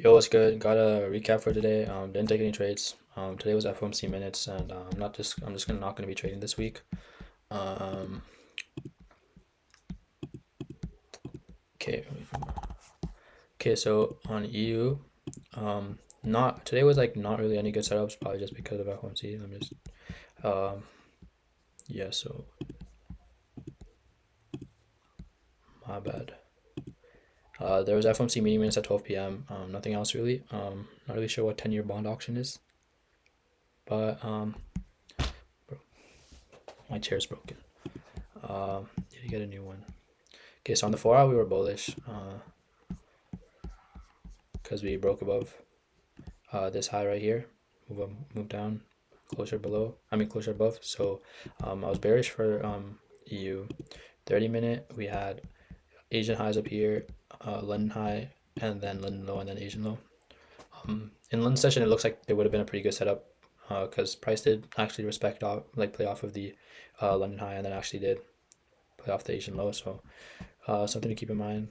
Yo, what's good? Got a recap for today. Didn't take any trades. Today was FOMC minutes, and I'm just gonna not gonna be trading this week. Um, okay, okay. So on EU, not today was like not really any good setups, probably just because of FOMC. I'm just um, yeah. So my bad. There was FOMC meeting minutes at 12 p.m. Nothing else really. Not really sure what 10-year bond auction is, but bro, my chair's broken. Need to get a new one. Okay, so on the 4 hour we were bullish. Because we broke above this high right here, move down, closer below. I mean closer above. So I was bearish for EU. 30 minute we had Asian highs up here, London high, and then London low, and then Asian low. In London session, it looks like it would have been a pretty good setup because price did actually respect off, like play off of the London high, and then actually did play off the Asian low. So something to keep in mind.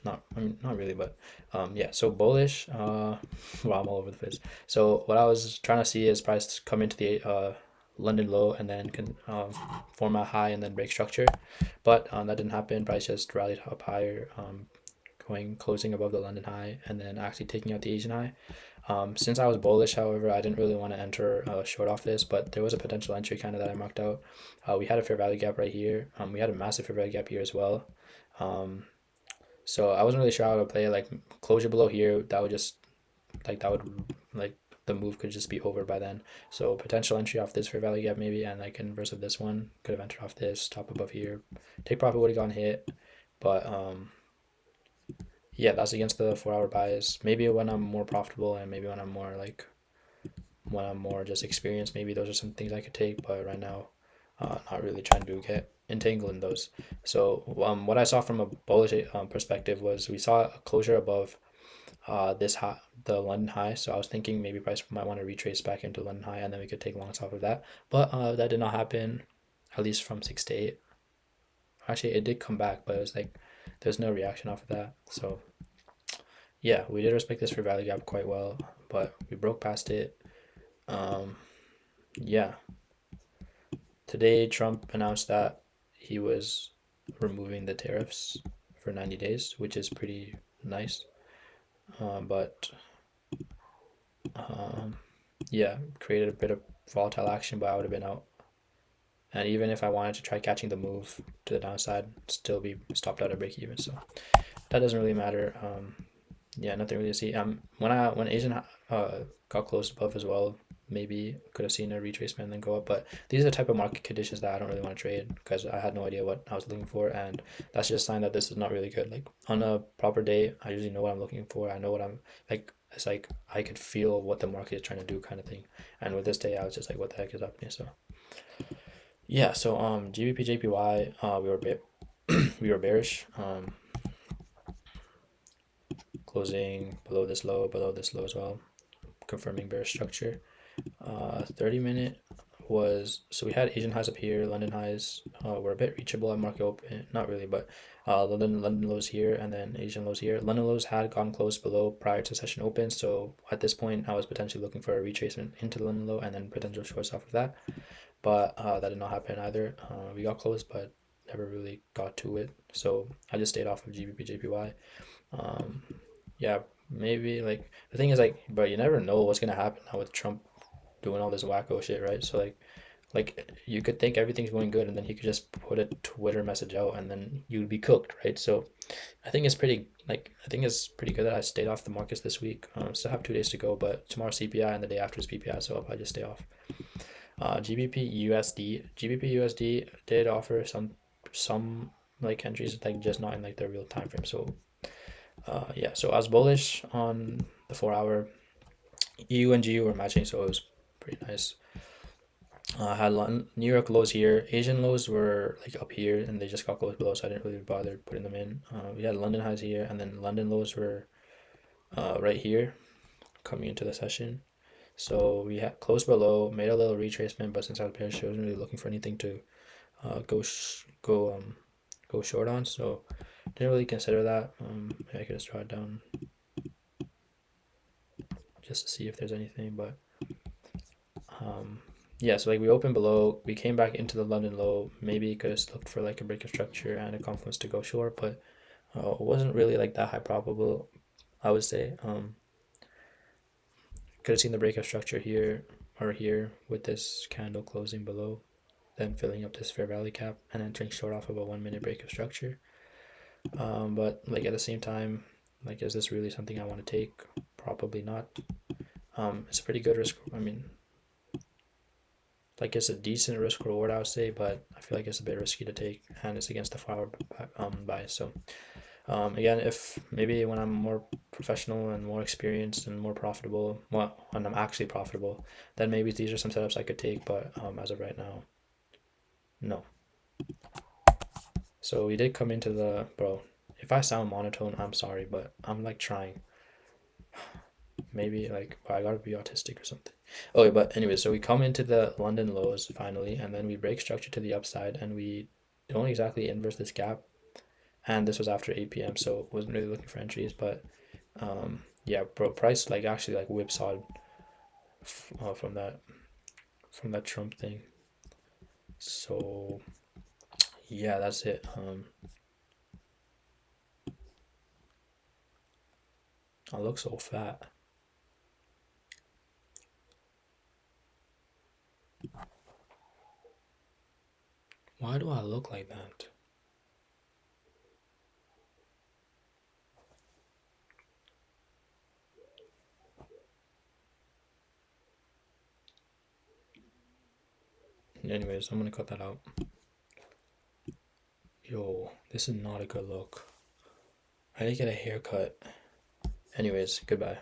Not, I mean, not really, but yeah. So bullish. Well, I'm all over the place. So what I was trying to see is price come into the London low and then can form a high and then break structure, but that didn't happen. Price just rallied up higher, going closing above the London high and then actually taking out the Asian high. Since I was bullish, however, I didn't really want to enter short off this, but there was a potential entry kind of that I marked out. We had a fair value gap right here. We had a massive fair value gap here as well. Um, so I wasn't really sure how to play. Like closure below here, that would just that would like the move could just be over by then. So potential entry off this fair value gap maybe, and like inverse of this one could have entered off this top above here. Take profit would have gone hit, but yeah, that's against the 4 hour bias. Maybe when I'm more profitable and maybe when I'm more like when I'm more just experienced, maybe those are some things I could take. But right now, not really trying to get entangled in those. So what I saw from a bullish perspective was we saw a closure above this high, the London high. So I was thinking maybe price might want to retrace back into London high and then we could take longs off of that. But that did not happen, at least from 6 to 8. Actually, it did come back, but it was like there's no reaction off of that. So yeah, we did respect this for value gap quite well, but we broke past it. Um, yeah, today Trump announced that he was removing the tariffs for 90 days, which is pretty nice. But um, yeah, created a bit of volatile action, but I would have been out. And even if I wanted to try catching the move to the downside, still be stopped out at break even. So that doesn't really matter. Yeah, nothing really to see. When Asian got closed above as well, maybe could have seen a retracement and then go up. But these are the type of market conditions that I don't really want to trade because I had no idea what I was looking for, and that's just a sign that this is not really good. Like on a proper day, I usually know what I'm looking for. I know what I'm like. It's like I could feel what the market is trying to do, kind of thing. And with this day, I was just like, what the heck is happening? So yeah. So GBP JPY, we were bearish. Closing below this low as well, confirming bearish structure. 30 minute was so we had Asian highs up here, London highs were a bit reachable at market open, not really, but London lows here and then Asian lows here. London lows had gone close below prior to session open, so at this point I was potentially looking for a retracement into the London low and then potential shorts off of that, but that did not happen either. We got close, but never really got to it, so I just stayed off of GBP JPY. Um, yeah, maybe like the thing is like, but you never know what's gonna happen now with Trump doing all this wacko shit, right? So like you could think everything's going good, and then he could just put a Twitter message out, and then you'd be cooked, right? So I think it's pretty good that I stayed off the markets this week. Still have 2 days to go, but tomorrow CPI and the day after is PPI, so I'll probably just stay off. GBP USD did offer some like entries, like just not in like the real time frame. So yeah, so I was bullish on the 4 hour. EU and GU were matching, so it was pretty nice. I had New York lows here. Asian lows were like up here, and they just got close below, so I didn't really bother putting them in. We had London highs here, and then London lows were right here coming into the session. So we had close below, made a little retracement, but since I was bearish, I wasn't really looking for anything to go short on, so didn't really consider that. I could just draw it down. just to see if there's anything. But yeah, so like we opened below, we came back into the London low. Maybe could have looked for like a break of structure and a confluence to go short, but it wasn't really like that high probable, I would say. Could have seen the break of structure here or here with this candle closing below, then filling up this fair value cap and entering short off of a 1 minute break of structure. But like at the same time, like is this really something I want to take? Probably not. It's a pretty good risk. I mean, like it's a decent risk reward, I would say, but I feel like it's a bit risky to take, and it's against the 4 hour bias. So again, if maybe when I'm more professional and more experienced and more profitable, well, when I'm actually profitable, then maybe these are some setups I could take. But as of right now, no. So we did come into the bro. If I sound monotone, I'm sorry, but I'm like trying. Maybe like I gotta be autistic or something. Okay, but anyway, so we come into the London lows finally, and then we break structure to the upside, and we don't exactly inverse this gap. And this was after 8 p.m., so wasn't really looking for entries. But yeah, bro, price like actually like whipsawed from that Trump thing. So yeah, that's it. I look so fat. Why do I look like that? Anyways, I'm gonna cut that out. Yo, this is not a good look. I need to get a haircut. Anyways, goodbye.